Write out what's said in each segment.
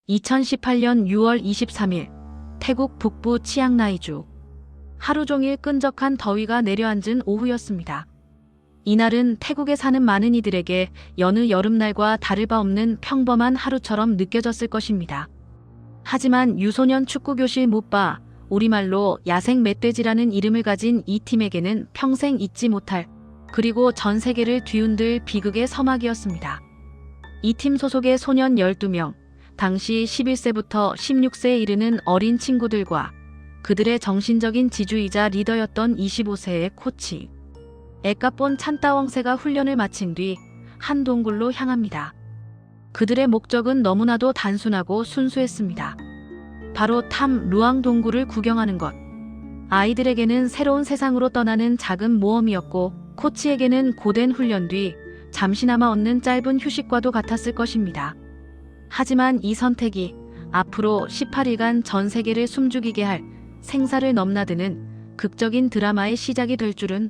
2018년 6월 23일 태국 북부 치앙라이주. 하루 종일 끈적한 더위가 내려앉은 오후였습니다. 이날은 태국에 사는 많은 이들에게 여느 여름날과 다를 바 없는 평범한 하루처럼 느껴졌을 것입니다. 하지만 유소년 축구교실 무빠, 우리말로 야생 멧돼지라는 이름을 가진 이 팀에게는 평생 잊지 못할, 그리고 전 세계를 뒤흔들 비극의 서막이었습니다. 이 팀 소속의 소년 12명, 당시 11세부터 16세에 이르는 어린 친구들과 그들의 정신적인 지주이자 리더였던 25세의 코치. 애까본 찬따웡새가 훈련을 마친 뒤 한 동굴로 향합니다. 그들의 목적은 너무나도 단순하고 순수했습니다. 바로 탐 루앙 동굴을 구경하는 것. 아이들에게는 새로운 세상으로 떠나는 작은 모험이었고, 코치에게는 고된 훈련 뒤 잠시나마 얻는 짧은 휴식과도 같았을 것입니다. 하지만 이 선택이 앞으로 18일간 전 세계를 숨죽이게 할 생사를 넘나드는 극적인 드라마의 시작이 될 줄은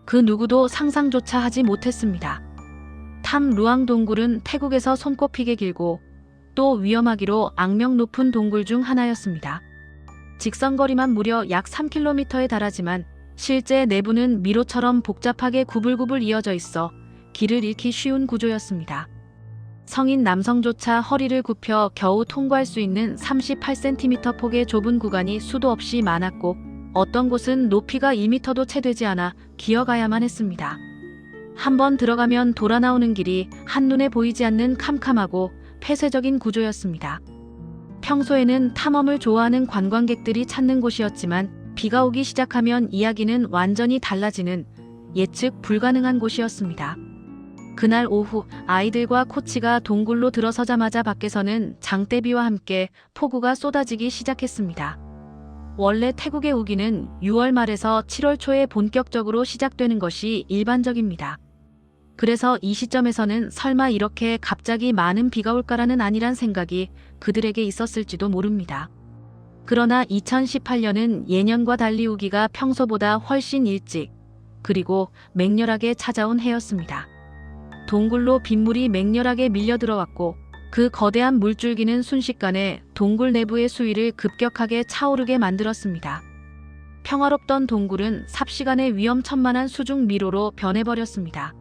그 누구도 상상조차 하지 못했습니다. 탐 루앙 동굴은 태국에서 손꼽히게 길고 또 위험하기로 악명 높은 동굴 중 하나였습니다. 직선거리만 무려 약 3km에 달하지만 실제 내부는 미로처럼 복잡하게 구불구불 이어져 있어 길을 잃기 쉬운 구조였습니다. 성인 남성조차 허리를 굽혀 겨우 통과할 수 있는 38cm 폭의 좁은 구간이 수도 없이 많았고, 어떤 곳은 높이가 1m도 채 되지 않아 기어가야만 했습니다. 한번 들어가면 돌아 나오는 길이 한눈에 보이지 않는 캄캄하고 폐쇄적인 구조였습니다. 평소에는 탐험을 좋아하는 관광객들이 찾는 곳이었지만 비가 오기 시작하면 이야기는 완전히 달라지는 예측 불가능한 곳이었습니다. 그날 오후 아이들과 코치가 동굴로 들어서자마자 밖에서는 장대비와 함께 폭우가 쏟아지기 시작했습니다. 원래 태국의 우기는 6월 말에서 7월 초에 본격적으로 시작되는 것이 일반적입니다. 그래서 이 시점에서는 설마 이렇게 갑자기 많은 비가 올까라는 안일한 생각이 그들에게 있었을지도 모릅니다. 그러나 2018년은 예년과 달리 우기가 평소보다 훨씬 일찍, 그리고 맹렬하게 찾아온 해였습니다. 동굴로 빗물이 맹렬하게 밀려 들어왔고, 그 거대한 물줄기는 순식간에 동굴 내부의 수위를 급격하게 차오르게 만들었습니다. 평화롭던 동굴은 삽시간에 위험천만한 수중 미로로 변해버렸습니다.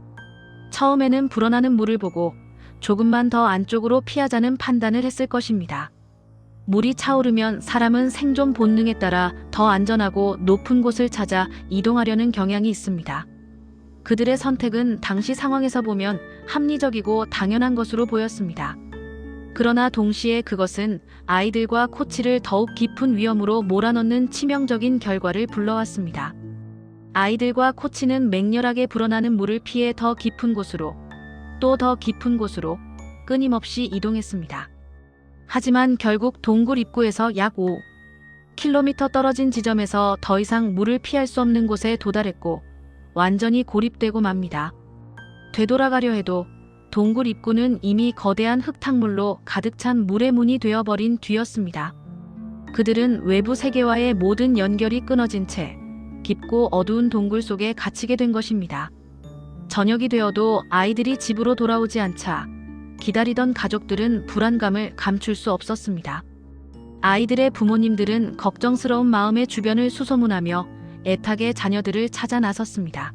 처음에는 불어나는 물을 보고 조금만 더 안쪽으로 피하자는 판단을 했을 것입니다. 물이 차오르면 사람은 생존 본능에 따라 더 안전하고 높은 곳을 찾아 이동하려는 경향이 있습니다. 그들의 선택은 당시 상황에서 보면 합리적이고 당연한 것으로 보였습니다. 그러나 동시에 그것은 아이들과 코치를 더욱 깊은 위험으로 몰아넣는 치명적인 결과를 불러왔습니다. 아이들과 코치는 맹렬하게 불어나는 물을 피해 더 깊은 곳으로, 또 더 깊은 곳으로 끊임없이 이동했습니다. 하지만 결국 동굴 입구에서 약 5km 떨어진 지점에서 더 이상 물을 피할 수 없는 곳에 도달했고, 완전히 고립되고 맙니다. 되돌아가려 해도 동굴 입구는 이미 거대한 흙탕물로 가득 찬 물의 문이 되어버린 뒤였습니다. 그들은 외부 세계와의 모든 연결이 끊어진 채 깊고 어두운 동굴 속에 갇히게 된 것입니다. 저녁이 되어도 아이들이 집으로 돌아오지 않자 기다리던 가족들은 불안감을 감출 수 없었습니다. 아이들의 부모님들은 걱정스러운 마음에 주변을 수소문하며 애타게 자녀들을 찾아 나섰습니다.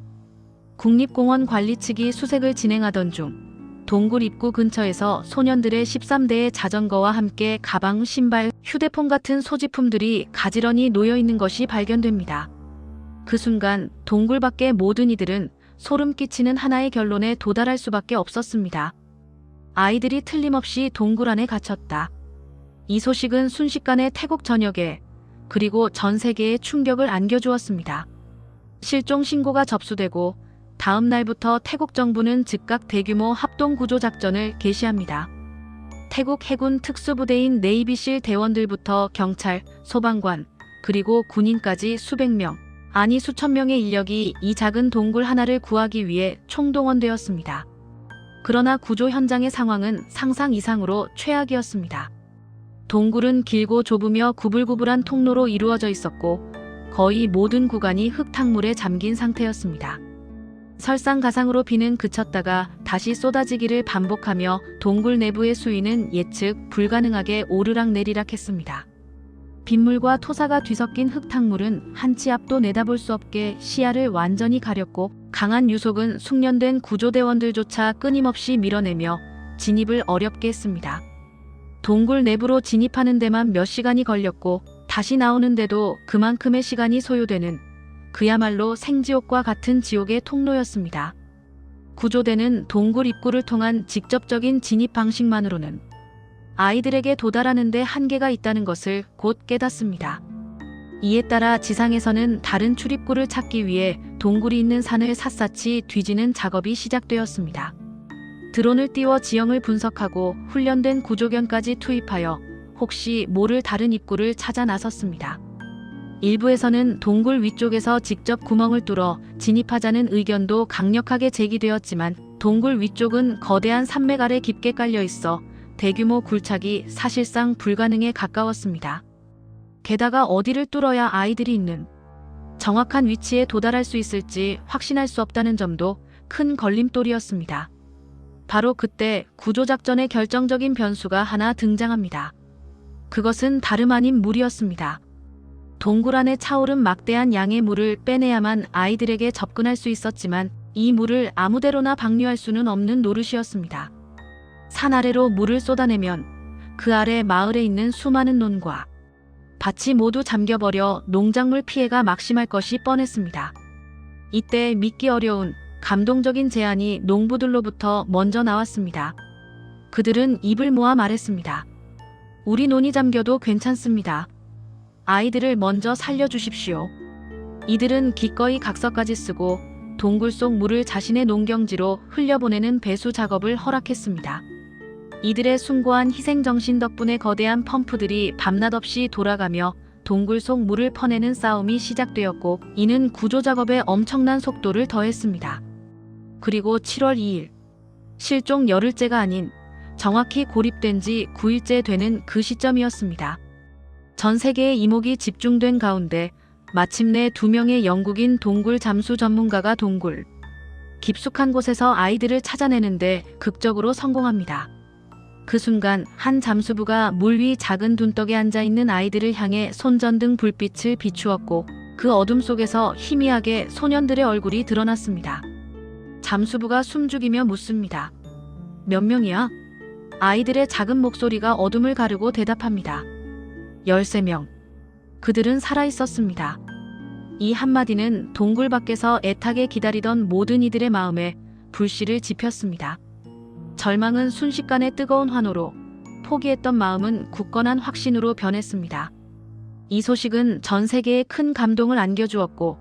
국립공원 관리 측이 수색을 진행하던 중 동굴 입구 근처에서 소년들의 13대의 자전거와 함께 가방, 신발, 휴대폰 같은 소지품들이 가지런히 놓여 있는 것이 발견됩니다. 그 순간 동굴 밖의 모든 이들은 소름 끼치는 하나의 결론에 도달할 수밖에 없었습니다. 아이들이 틀림없이 동굴 안에 갇혔다. 이 소식은 순식간에 태국 전역에, 그리고 전 세계에 충격을 안겨주었습니다. 실종 신고가 접수되고 다음 날부터 태국 정부는 즉각 대규모 합동구조 작전을 개시합니다. 태국 해군 특수부대인 네이비실 대원들부터 경찰, 소방관, 그리고 군인까지 수백 명, 아니 수천 명의 인력이 이 작은 동굴 하나를 구하기 위해 총동원되었습니다. 그러나 구조 현장의 상황은 상상 이상으로 최악이었습니다. 동굴은 길고 좁으며 구불구불한 통로로 이루어져 있었고, 거의 모든 구간이 흙탕물에 잠긴 상태였습니다. 설상가상으로 비는 그쳤다가 다시 쏟아지기를 반복하며 동굴 내부의 수위는 예측 불가능하게 오르락내리락 했습니다. 빗물과 토사가 뒤섞인 흙탕물은 한 치 앞도 내다볼 수 없게 시야를 완전히 가렸고, 강한 유속은 숙련된 구조대원들조차 끊임없이 밀어내며 진입을 어렵게 했습니다. 동굴 내부로 진입하는 데만 몇 시간이 걸렸고, 다시 나오는데도 그만큼의 시간이 소요되는 그야말로 생지옥과 같은 지옥의 통로였습니다. 구조대는 동굴 입구를 통한 직접적인 진입 방식만으로는 아이들에게 도달하는 데 한계가 있다는 것을 곧 깨닫습니다. 이에 따라 지상에서는 다른 출입구를 찾기 위해 동굴이 있는 산을 샅샅이 뒤지는 작업이 시작되었습니다. 드론을 띄워 지형을 분석하고 훈련된 구조견까지 투입하여 혹시 모를 다른 입구를 찾아 나섰습니다. 일부에서는 동굴 위쪽에서 직접 구멍을 뚫어 진입하자는 의견도 강력하게 제기되었지만, 동굴 위쪽은 거대한 산맥 아래 깊게 깔려 있어 대규모 굴착이 사실상 불가능에 가까웠습니다. 게다가 어디를 뚫어야 아이들이 있는 정확한 위치에 도달할 수 있을지 확신할 수 없다는 점도 큰 걸림돌이었습니다. 바로 그때 구조작전의 결정적인 변수가 하나 등장합니다. 그것은 다름 아닌 물이었습니다. 동굴 안에 차오른 막대한 양의 물을 빼내야만 아이들에게 접근할 수 있었지만, 이 물을 아무데로나 방류할 수는 없는 노릇이었습니다. 산 아래로 물을 쏟아내면 그 아래 마을에 있는 수많은 논과 밭이 모두 잠겨버려 농작물 피해가 막심할 것이 뻔했습니다. 이때 믿기 어려운 감동적인 제안이 농부들로부터 먼저 나왔습니다. 그들은 입을 모아 말했습니다. 우리 논이 잠겨도 괜찮습니다. 아이들을 먼저 살려주십시오. 이들은 기꺼이 각서까지 쓰고 동굴 속 물을 자신의 농경지로 흘려보내는 배수 작업을 허락했습니다. 이들의 숭고한 희생정신 덕분에 거대한 펌프들이 밤낮 없이 돌아가며 동굴 속 물을 퍼내는 싸움이 시작되었고, 이는 구조작업에 엄청난 속도를 더했습니다. 그리고 7월 2일, 실종 열흘째가 아닌 정확히 고립된 지 9일째 되는 그 시점이었습니다. 전 세계의 이목이 집중된 가운데 마침내 2명의 영국인 동굴 잠수 전문가가 동굴 깊숙한 곳에서 아이들을 찾아내는데 극적으로 성공합니다. 그 순간 한 잠수부가 물 위 작은 둔떡에 앉아있는 아이들을 향해 손전등 불빛을 비추었고, 그 어둠 속에서 희미하게 소년들의 얼굴이 드러났습니다. 잠수부가 숨죽이며 묻습니다. 몇 명이야? 아이들의 작은 목소리가 어둠을 가르고 대답합니다. 13명. 그들은 살아있었습니다. 이 한마디는 동굴 밖에서 애타게 기다리던 모든 이들의 마음에 불씨를 지폈습니다. 절망은 순식간에 뜨거운 환호로, 포기했던 마음은 굳건한 확신으로 변했습니다. 이 소식은 전 세계에 큰 감동을 안겨주었고,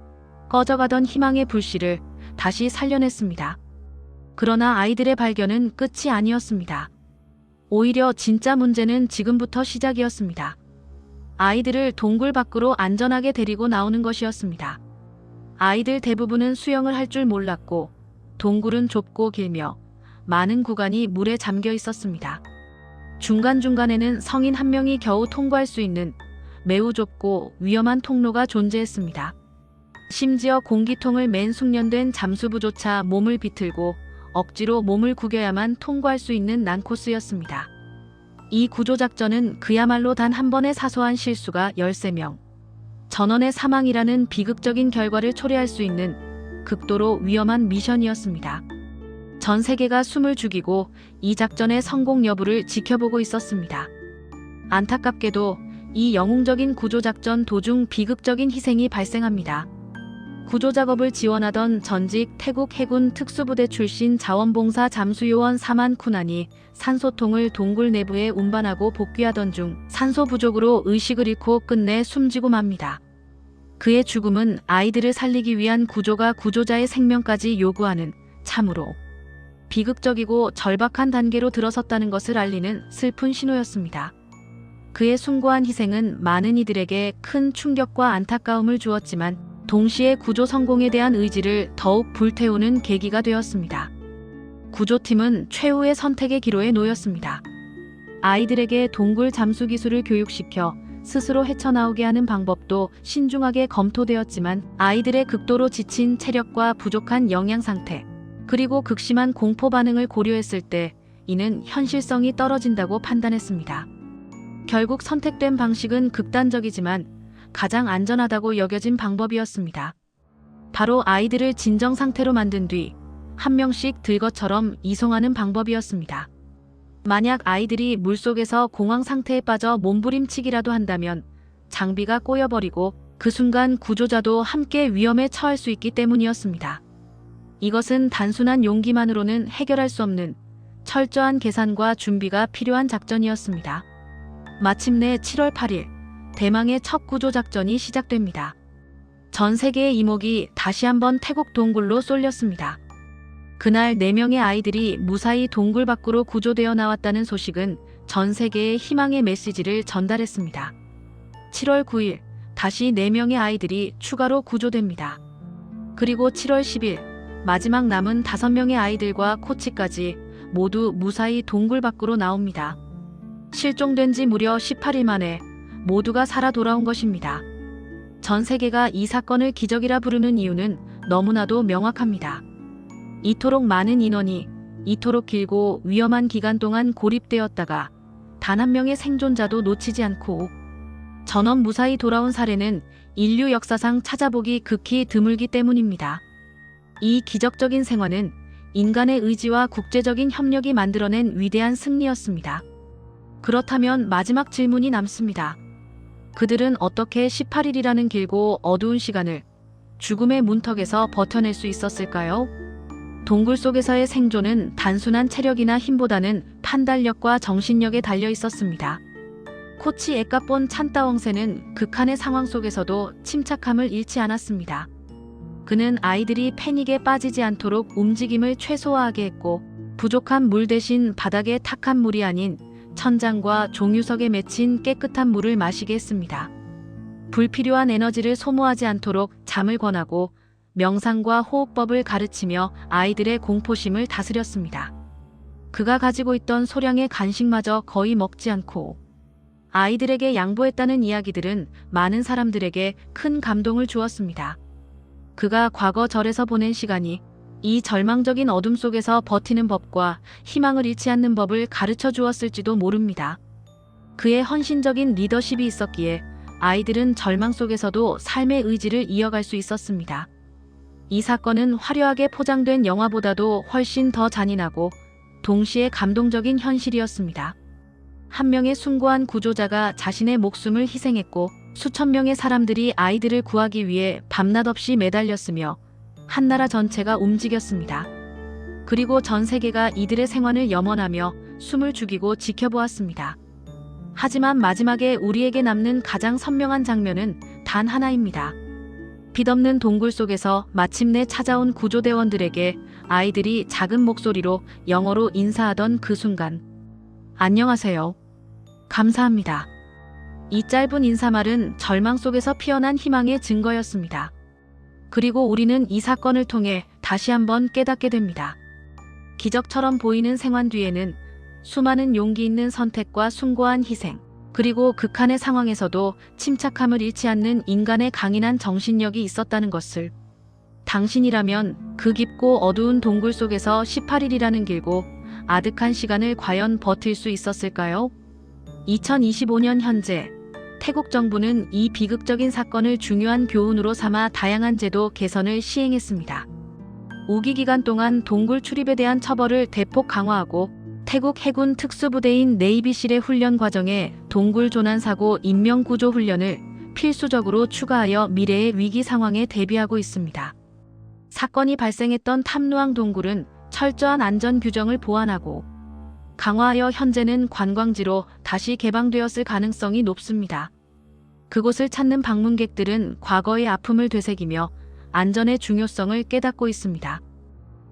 꺼져가던 희망의 불씨를 다시 살려냈습니다. 그러나 아이들의 발견은 끝이 아니었습니다. 오히려 진짜 문제는 지금부터 시작이었습니다. 아이들을 동굴 밖으로 안전하게 데리고 나오는 것이었습니다. 아이들 대부분은 수영을 할 줄 몰랐고, 동굴은 좁고 길며 많은 구간이 물에 잠겨 있었습니다. 중간중간에는 성인 한 명이 겨우 통과할 수 있는 매우 좁고 위험한 통로가 존재했습니다. 심지어 공기통을 맨 숙련된 잠수부조차 몸을 비틀고 억지로 몸을 구겨야만 통과할 수 있는 난코스였습니다. 이 구조작전은 그야말로 단 한 번의 사소한 실수가 13명 전원의 사망이라는 비극적인 결과를 초래할 수 있는 극도로 위험한 미션이었습니다. 전 세계가 숨을 죽이고 이 작전의 성공 여부를 지켜보고 있었습니다. 안타깝게도 이 영웅적인 구조작전 도중 비극적인 희생이 발생합니다. 구조작업을 지원하던 전직 태국 해군 특수부대 출신 자원봉사 잠수요원 사만 쿠난이 산소통을 동굴 내부에 운반하고 복귀하던 중 산소 부족으로 의식을 잃고 끝내 숨지고 맙니다. 그의 죽음은 아이들을 살리기 위한 구조가 구조자의 생명까지 요구하는 참으로 비극적이고 절박한 단계로 들어섰다는 것을 알리는 슬픈 신호였습니다. 그의 숭고한 희생은 많은 이들에게 큰 충격과 안타까움을 주었지만, 동시에 구조 성공에 대한 의지를 더욱 불태우는 계기가 되었습니다. 구조팀은 최후의 선택의 기로에 놓였습니다. 아이들에게 동굴 잠수 기술을 교육시켜 스스로 헤쳐나오게 하는 방법도 신중하게 검토되었지만 아이들의 극도로 지친 체력과 부족한 영양 상태, 그리고 극심한 공포 반응을 고려했을 때 이는 현실성이 떨어진다고 판단했습니다. 결국 선택된 방식은 극단적이지만 가장 안전하다고 여겨진 방법이었습니다. 바로 아이들을 진정 상태로 만든 뒤 한 명씩 들것처럼 이송하는 방법이었습니다. 만약 아이들이 물속에서 공황 상태에 빠져 몸부림치기라도 한다면 장비가 꼬여버리고 그 순간 구조자도 함께 위험에 처할 수 있기 때문이었습니다. 이것은 단순한 용기만으로는 해결할 수 없는 철저한 계산과 준비가 필요한 작전이었습니다. 마침내 7월 8일, 대망의 첫 구조작전이 시작됩니다. 전 세계의 이목이 다시 한번 태국 동굴로 쏠렸습니다. 그날 4명의 아이들이 무사히 동굴 밖으로 구조되어 나왔다는 소식은 전 세계에 희망의 메시지를 전달했습니다. 7월 9일, 다시 4명의 아이들이 추가로 구조됩니다. 그리고 7월 10일, 마지막 남은 5명의 아이들과 코치까지 모두 무사히 동굴 밖으로 나옵니다. 실종된 지 무려 18일 만에 모두가 살아 돌아온 것입니다. 전 세계가 이 사건을 기적이라 부르는 이유는 너무나도 명확합니다. 이토록 많은 인원이 이토록 길고 위험한 기간 동안 고립되었다가 단 한 명의 생존자도 놓치지 않고 전원 무사히 돌아온 사례는 인류 역사상 찾아보기 극히 드물기 때문입니다. 이 기적적인 생還은 인간의 의지와 국제적인 협력이 만들어낸 위대한 승리였습니다. 그렇다면 마지막 질문이 남습니다. 그들은 어떻게 18일이라는 길고 어두운 시간을 죽음의 문턱에서 버텨낼 수 있었을까요? 동굴 속에서의 생존은 단순한 체력이나 힘보다는 판단력과 정신력에 달려 있었습니다. 코치 에카본 찬따웡세는 극한의 상황 속에서도 침착함을 잃지 않았습니다. 그는 아이들이 패닉에 빠지지 않도록 움직임을 최소화하게 했고 부족한 물 대신 바닥에 탁한 물이 아닌 천장과 종유석에 맺힌 깨끗한 물을 마시게 했습니다. 불필요한 에너지를 소모하지 않도록 잠을 권하고 명상과 호흡법을 가르치며 아이들의 공포심을 다스렸습니다. 그가 가지고 있던 소량의 간식마저 거의 먹지 않고 아이들에게 양보했다는 이야기들은 많은 사람들에게 큰 감동을 주었습니다. 그가 과거 절에서 보낸 시간이 이 절망적인 어둠 속에서 버티는 법과 희망을 잃지 않는 법을 가르쳐 주었을지도 모릅니다. 그의 헌신적인 리더십이 있었기에 아이들은 절망 속에서도 삶의 의지를 이어갈 수 있었습니다. 이 사건은 화려하게 포장된 영화보다도 훨씬 더 잔인하고 동시에 감동적인 현실이었습니다. 한 명의 숭고한 구조자가 자신의 목숨을 희생했고 수천 명의 사람들이 아이들을 구하기 위해 밤낮 없이 매달렸으며 한 나라 전체가 움직였습니다. 그리고 전 세계가 이들의 생환을 염원하며 숨을 죽이고 지켜보았습니다. 하지만 마지막에 우리에게 남는 가장 선명한 장면은 단 하나입니다. 빛없는 동굴 속에서 마침내 찾아온 구조대원들에게 아이들이 작은 목소리로 영어로 인사하던 그 순간. 안녕하세요. 감사합니다. 이 짧은 인사말은 절망 속에서 피어난 희망의 증거였습니다. 그리고 우리는 이 사건을 통해 다시 한번 깨닫게 됩니다. 기적처럼 보이는 생환 뒤에는 수많은 용기 있는 선택과 숭고한 희생, 그리고 극한의 상황에서도 침착함을 잃지 않는 인간의 강인한 정신력이 있었다는 것을. 당신이라면 그 깊고 어두운 동굴 속에서 18일이라는 길고 아득한 시간을 과연 버틸 수 있었을까요? 2025년 현재 태국 정부는 이 비극적인 사건을 중요한 교훈으로 삼아 다양한 제도 개선을 시행했습니다. 우기 기간 동안 동굴 출입에 대한 처벌을 대폭 강화하고 태국 해군 특수부대인 네이비실의 훈련 과정에 동굴 조난사고 인명구조 훈련을 필수적으로 추가하여 미래의 위기 상황에 대비하고 있습니다. 사건이 발생했던 탐루앙 동굴은 철저한 안전 규정을 보완하고 강화하여 현재는 관광지로 다시 개방되었을 가능성이 높습니다. 그곳을 찾는 방문객들은 과거의 아픔을 되새기며 안전의 중요성을 깨닫고 있습니다.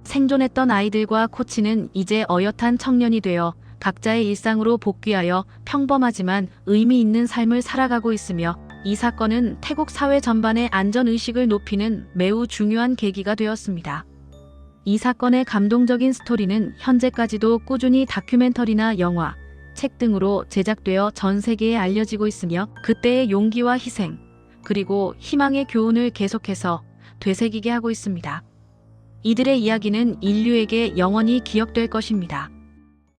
생존했던 아이들과 코치는 이제 어엿한 청년이 되어 각자의 일상으로 복귀하여 평범하지만 의미 있는 삶을 살아가고 있으며 이 사건은 태국 사회 전반의 안전의식을 높이는 매우 중요한 계기가 되었습니다. 이 사건의 감동적인 스토리는 현재까지도 꾸준히 다큐멘터리나 영화, 책 등으로 제작되어 전 세계에 알려지고 있으며 그때의 용기와 희생, 그리고 희망의 교훈을 계속해서 되새기게 하고 있습니다. 이들의 이야기는 인류에게 영원히 기억될 것입니다.